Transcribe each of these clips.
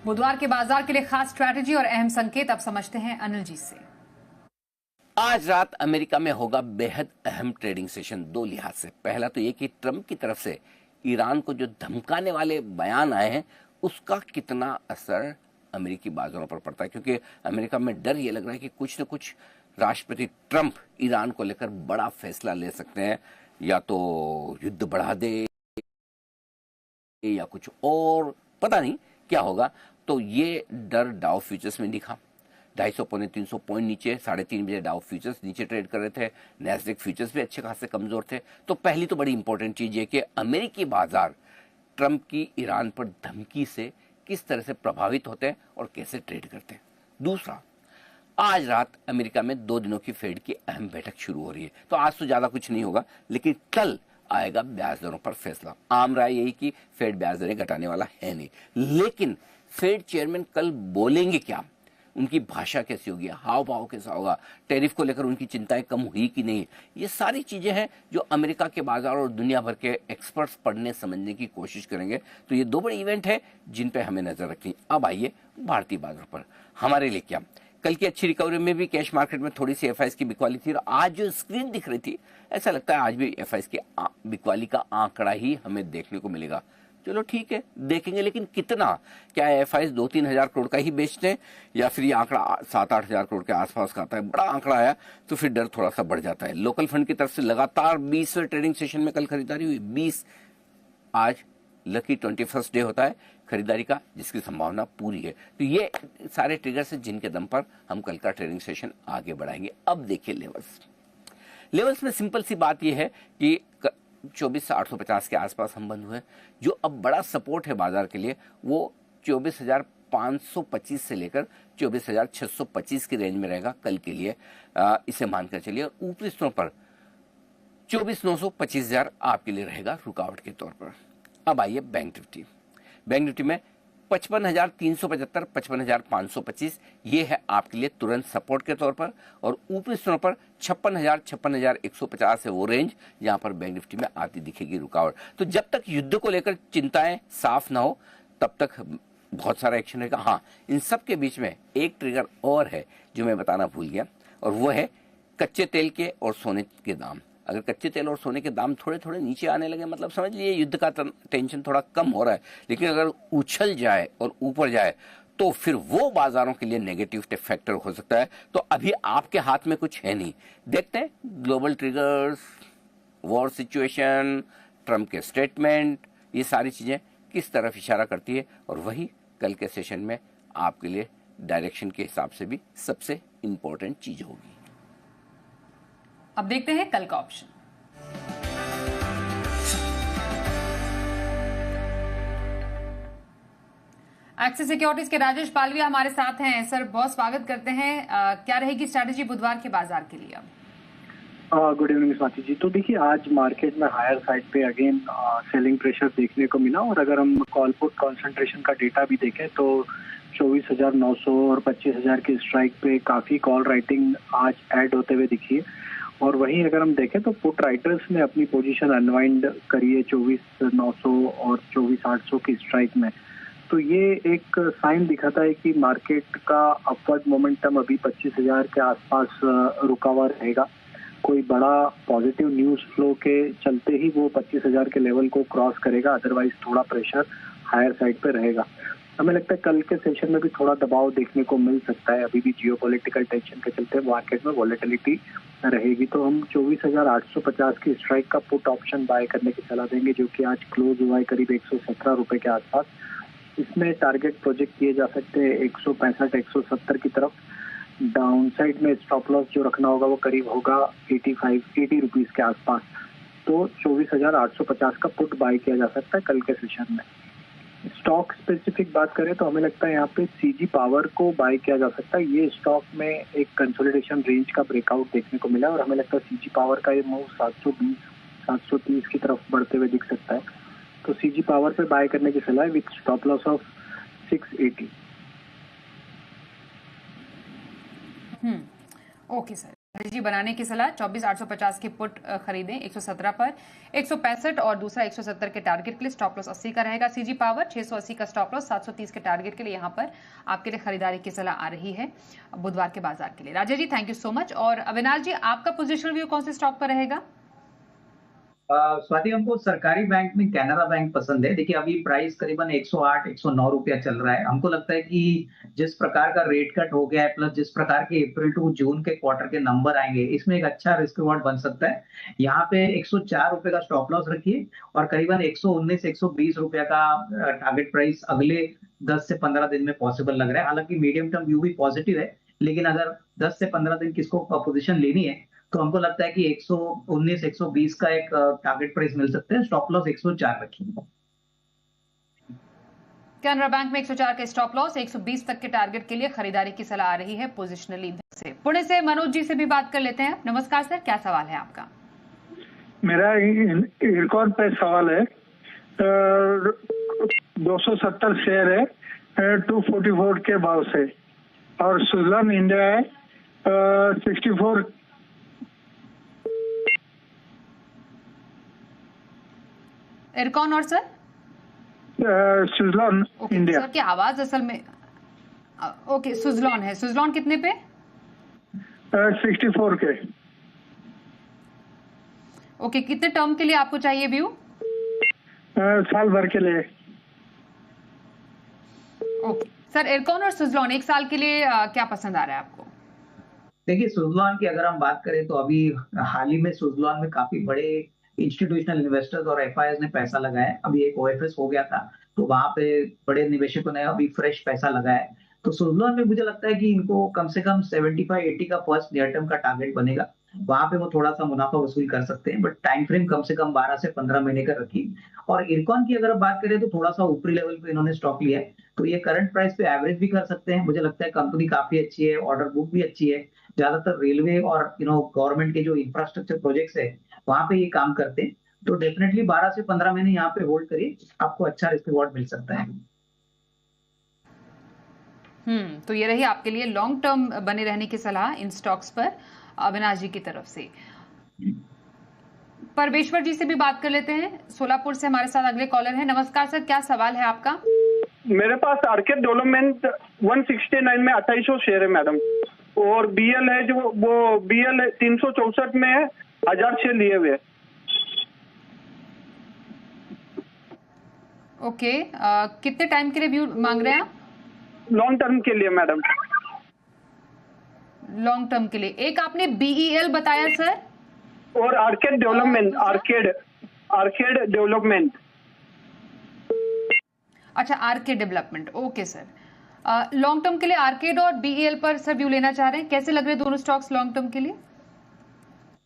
बुधवार के बाजार के लिए खास स्ट्रैटेजी और अहम संकेत अब समझते हैं अनिल जी से। आज रात अमेरिका में होगा बेहद अहम ट्रेडिंग सेशन दो लिहाज से। पहला तो ये कि ट्रंप की तरफ से ईरान को जो धमकाने वाले बयान आए हैं उसका कितना असर अमेरिकी बाजारों पर पड़ता है, क्योंकि अमेरिका में डर ये लग रहा है कि कुछ न कुछ राष्ट्रपति ट्रंप ईरान को लेकर बड़ा फैसला ले सकते हैं, या तो युद्ध बढ़ा दे या कुछ और, पता नहीं क्या होगा। तो ये डर डाउ फ्यूचर्स में दिखा। 250 पौने 300 पॉइंट नीचे 3:30 बजे डाउ फ्यूचर्स नीचे ट्रेड कर रहे थे। नैस्डैक फ्यूचर्स भी अच्छे खासे कमजोर थे। तो पहली तो बड़ी इंपॉर्टेंट चीज है कि अमेरिकी बाजार ट्रंप की ईरान पर धमकी से किस तरह से प्रभावित होते हैं और कैसे ट्रेड करते हैं। दूसरा, आज रात अमेरिका में 2 दिनों की फेड की अहम बैठक शुरू हो रही है। तो आज तो ज्यादा कुछ नहीं होगा, लेकिन कल आएगा ब्याज दरों पर फैसला। आम राय यही कि फेड ब्याज दरें घटाने वाला है नहीं, लेकिन फेड चेयरमैन कल बोलेंगे क्या, उनकी भाषा कैसी होगी, हाव भाव कैसा होगा, टैरिफ को लेकर उनकी चिंताएं कम हुई कि नहीं, ये सारी चीजें हैं जो अमेरिका के बाजार और दुनिया भर के एक्सपर्ट्स पढ़ने समझने की कोशिश करेंगे। तो ये 2 बड़े इवेंट है जिन पे हमें नजर रखनी। अब आइए भारतीय बाजार पर हमारे लिए क्या। कल की अच्छी रिकवरी में भी कैश मार्केट में थोड़ी सी एफआईएस की बिकवाली थी, और आज जो स्क्रीन दिख रही थी ऐसा लगता है आज भी एफआईएस की बिकवाली का आंकड़ा ही हमें देखने को मिलेगा। चलो ठीक है, देखेंगे, लेकिन कितना, क्या एफआईएस 2-3 हजार करोड़ का ही बेचते हैं या फिर ये आंकड़ा 7-8 हजार करोड़ के आसपास का आता है। बड़ा आंकड़ा आया तो फिर डर थोड़ा सा बढ़ जाता है। लोकल फंड की तरफ से लगातार 20वें ट्रेडिंग सेशन में कल खरीदारी हुई। 20, आज लकी 21st डे होता है खरीदारी का, जिसकी संभावना पूरी है। तो ये सारे ट्रिगर्स हैं जिनके दम पर हम कल का ट्रेडिंग सेशन आगे बढ़ाएंगे। अब देखिए लेवल्स में सिंपल सी बात यह है कि 24,850 के आसपास हम बंद हुए। जो अब बड़ा सपोर्ट है बाजार के लिए वो 24,525 से लेकर 24,625 की रेंज में रहेगा कल के लिए, इसे मानकर चलिए। और ऊपरी स्तरों पर 24,900 25,000 आपके लिए रहेगा रुकावट के तौर पर। अब आइए बैंक निफ्टी में 55,375 55,525 ये है आपके लिए तुरंत सपोर्ट के तौर पर, और ऊपरी स्तरों पर 56,150 है वो रेंज जहां पर बैंक निफ्टी में आती दिखेगी रुकावट। तो जब तक युद्ध को लेकर चिंताएं साफ ना हो तब तक बहुत सारा एक्शन रहेगा। हाँ, इन सब के बीच में एक ट्रिगर और है जो मैं बताना भूल गया, और वो है कच्चे तेल के और सोने के दाम। अगर कच्चे तेल और सोने के दाम थोड़े थोड़े नीचे आने लगे, मतलब समझ लीजिए युद्ध का टेंशन थोड़ा कम हो रहा है, लेकिन अगर उछल जाए और ऊपर जाए तो फिर वो बाजारों के लिए नेगेटिव फैक्टर हो सकता है। तो अभी आपके हाथ में कुछ है नहीं। देखते हैं global triggers, war situation, Trump के स्टेटमेंट, ये सारी चीजें किस तरफ इशारा करती है, और वही कल के सेशन में आपके लिए डायरेक्शन के हिसाब से भी सबसे इंपॉर्टेंट चीज होगी। अब देखते हैं कल का ऑप्शन। एक्सिस सिक्योरिटीज के राजेश पालविया हमारे साथ हैं। सर, बहुत स्वागत करते हैं। क्या रहेगी स्ट्रैटेजी बुधवार के बाजार के लिए? Good evening Swati ji. तो देखिए, आज मार्केट में हायर साइड पे अगेन सेलिंग प्रेशर देखने को मिला, और अगर हम कॉल पुट कॉन्सेंट्रेशन का डेटा भी देखें तो 24,900 और 25,000 की स्ट्राइक पे काफी कॉल राइटिंग आज ऐड होते हुए दिखी है। और वहीं अगर हम देखें तो पुट राइटर्स ने अपनी पोजीशन अनवाइंड करी है 24,900 और 24,800 की स्ट्राइक में। तो ये एक साइन दिखाता है कि मार्केट का अपवर्ड मोमेंटम अभी 25,000 के आसपास रुका हुआ रहेगा। कोई बड़ा पॉजिटिव न्यूज फ्लो के चलते ही वो 25,000 के लेवल को क्रॉस करेगा, अदरवाइज थोड़ा प्रेशर हायर साइड पे रहेगा। हमें लगता है कल के सेशन में भी थोड़ा दबाव देखने को मिल सकता है। अभी भी जियोपॉलिटिकल टेंशन के चलते मार्केट में वॉलेटिलिटी रहेगी। तो हम 24,850 की स्ट्राइक का पुट ऑप्शन बाय करने की सलाह देंगे, जो कि आज क्लोज हुआ है करीब 117 रुपए के आसपास। इसमें टारगेट प्रोजेक्ट किए जा सकते हैं 165-170 की तरफ। डाउन साइड में स्टॉप लॉस जो रखना होगा वो करीब होगा 80 रुपीज के आसपास। तो 24,850 का पुट बाय किया जा सकता है कल के सेशन में। स्टॉक स्पेसिफिक बात करें तो हमें लगता है यहाँ पे सीजी पावर को बाय किया जा सकता है। ये स्टॉक में एक कंसोलिडेशन रेंज का ब्रेकआउट देखने को मिला, और हमें लगता है सीजी पावर का ये मूव 720-730 की तरफ बढ़ते हुए दिख सकता है। तो सीजी पावर पे बाय करने की सलाह है with stop loss of 680। Okay sir. Strategy बनाने की सलाह। 24,850 की पुट खरीदें 117 पर, 165 और दूसरा 170 के टारगेट के लिए। स्टॉप लॉस 80 का रहेगा। सीजी पावर 680 का स्टॉप लॉस, 730 के टारगेट के लिए यहाँ पर आपके लिए खरीदारी की सलाह आ रही है बुधवार के बाजार के लिए। Rajesh ji thank you so much. और अविनाश जी आपका पोजिशनल व्यू कौन से स्टॉक पर रहेगा? स्वाति, हमको सरकारी बैंक में कैनरा बैंक पसंद है। देखिए अभी प्राइस करीबन 108 109 रुपया चल रहा है। हमको लगता है कि जिस प्रकार का रेट कट हो गया है, प्लस जिस प्रकार के अप्रैल टू जून के क्वार्टर के नंबर आएंगे, इसमें एक अच्छा रिस्क रिवॉर्ड बन सकता है। यहाँ पे 104 रुपए का स्टॉप लॉस रखिए और करीबन 119 120 रुपया का टारगेट प्राइस अगले 10 से 15 दिन में पॉसिबल लग रहा है। हालांकि मीडियम टर्म व्यू भी पॉजिटिव है, लेकिन अगर 10 से 15 दिन किसको पोजीशन लेनी है तो हमको लगता है कि 119 120 का एक टारगेट प्राइस मिल सकता है। स्टॉप लॉस 104 रखिए। कैनरा बैंक में 104 के स्टॉप लॉस, 120 तक के टारगेट के लिए खरीदारी की सलाह आ रही है पोजिशनली से। पुणे से मनोज जी से भी बात कर लेते हैं। नमस्कार सर, क्या सवाल है आपका? मेरा इरकॉन पे सवाल है। 270 शेयर है 244 के भाव से, और सुजलॉन इंडिया है 64। इरकॉन और सर सुजलॉन इंडिया। सर की आवाज असल में ओके सुजलॉन है। सुजलॉन कितने पे? 64 के। ओके, कितने टर्म के लिए आपको चाहिए व्यू? साल भर के लिए। ओके सर, इरकॉन और सुजलॉन एक साल के लिए क्या पसंद आ रहा है आपको? देखिए सुजलॉन की अगर हम बात करें तो अभी हाल ही में सुजलॉन में काफी बड़े इंस्टीट्यूशनल इन्वेस्टर्स और एफआईआईज ने पैसा लगाया है। अभी एक ओएफएस हो गया था तो वहां पे बड़े निवेशकों ने अभी फ्रेश पैसा लगाया है। तो सुजलॉन में मुझे लगता है कि इनको कम से कम 75-80 का फर्स्ट नियर टर्म का टारगेट बनेगा। वहां पे वो थोड़ा सा मुनाफा वसूल कर सकते हैं, बट टाइम फ्रेम कम से कम 12 से 15 महीने का रखिए। और इरकॉन की अगर बात करें तो थोड़ा सा ऊपरी लेवल पे इन्होंने स्टॉक लिया है, तो ये करंट प्राइस पे एवरेज भी कर सकते हैं। मुझे लगता है कंपनी काफी अच्छी है, ऑर्डर बुक भी अच्छी है। ज्यादातर रेलवे और गवर्नमेंट के जो इंफ्रास्ट्रक्चर प्रोजेक्ट्स है वहां पे ये काम करते हैं। तो डेफिनेटली 12 से 15 महीने यहाँ पे होल्ड करिए, आपको अच्छा रिस्क रिवॉर्ड मिल सकता है। तो ये रही आपके लिए लॉन्ग टर्म बने रहने की सलाह इन स्टॉक्स पर अविनाश जी की तरफ से। परमेश्वर जी से भी बात कर लेते हैं। सोलापुर से हमारे साथ अगले कॉलर हैं। नमस्कार सर, क्या सवाल है आपका? मेरे पास आर्केड डेवलपमेंट 169 में 2800 शेयर है मैडम, और बीएल है जो वो बीएल 364 में है, 1000 शेयर लिए हुए। ओके, कितने टाइम के लिए व्यू मांग रहे हैं आप? लॉन्ग टर्म के लिए मैडम। लॉन्ग टर्म के लिए। एक आपने बीईएल बताया सर, और आर्केड डेवलपमेंट, आर्केड डेवलपमेंट। अच्छा, arcade development. Okay sir, long term के लिए आर्केड और बीईएल पर सर व्यू लेना चाह रहे हैं। कैसे लग रहे हैं दोनों स्टॉक्स लॉन्ग टर्म के लिए?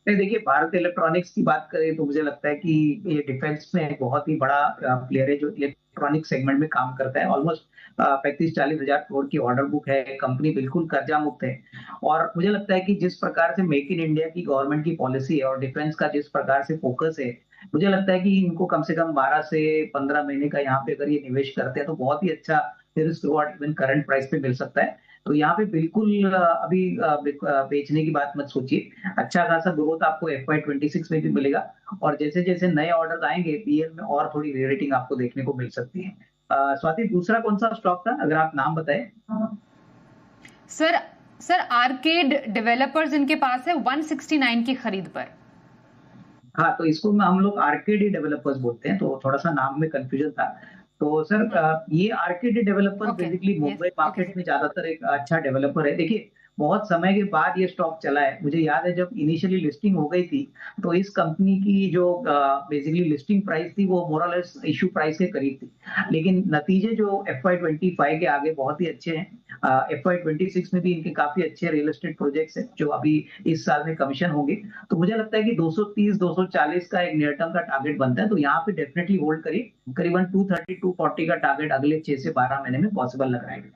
देखिए भारत इलेक्ट्रॉनिक्स की बात करें तो मुझे लगता है कि ये डिफेंस में एक बहुत ही बड़ा प्लेयर है जो इलेक्ट्रॉनिक सेगमेंट में काम करता है। ऑलमोस्ट 35-40 हजार करोड़ की ऑर्डर बुक है। कंपनी बिल्कुल कर्जा मुक्त है, और मुझे लगता है कि जिस प्रकार से मेक इन इंडिया की गवर्नमेंट की पॉलिसी है और डिफेंस का जिस प्रकार से फोकस है, मुझे लगता है कि इनको कम से कम 12 से 15 महीने का यहाँ पे अगर ये निवेश करते हैं तो बहुत ही अच्छा risk reward even current price पे मिल सकता है। तो यहाँ पे बिल्कुल अभी बेचने की बात मत सोचिए। अच्छा खासा ग्रोथ आपको FY26 में भी मिलेगा, और जैसे जैसे नए ऑर्डर आएंगे बीएल में और थोड़ी रेटिंग आपको देखने को मिल सकती है। स्वाति, दूसरा कौन सा स्टॉक था अगर आप नाम बताएं? सर आर्केड डेवलपर्स इनके पास है 169 की खरीद पर। हाँ, तो इसको हम लोग आर्केड डेवलपर्स बोलते हैं, तो थोड़ा सा नाम में कंफ्यूजन था। तो सर ये arcade developer basically Mumbai market में ज्यादातर एक अच्छा डेवलपर है। देखिए बहुत समय के बाद ये स्टॉक चला है। मुझे याद है जब इनिशियली लिस्टिंग हो गई थी तो इस कंपनी की जो बेसिकली लिस्टिंग प्राइस थी वो मोरलेस इश्यू प्राइस के करीब थी, लेकिन नतीजे जो FY25 के आगे बहुत ही अच्छे हैं। FY26 में भी इनके काफी अच्छे रियल एस्टेट प्रोजेक्ट्स हैं जो अभी इस साल में कमीशन होंगे। तो मुझे लगता है कि 230-240 का एक नियर टर्म का टारगेट बनता है, तो यहाँ पे डेफिनेटली होल्ड करिए। करीबन 230-240 का टारगेट अगले 6 से 12 महीने में पॉसिबल लग रहा है।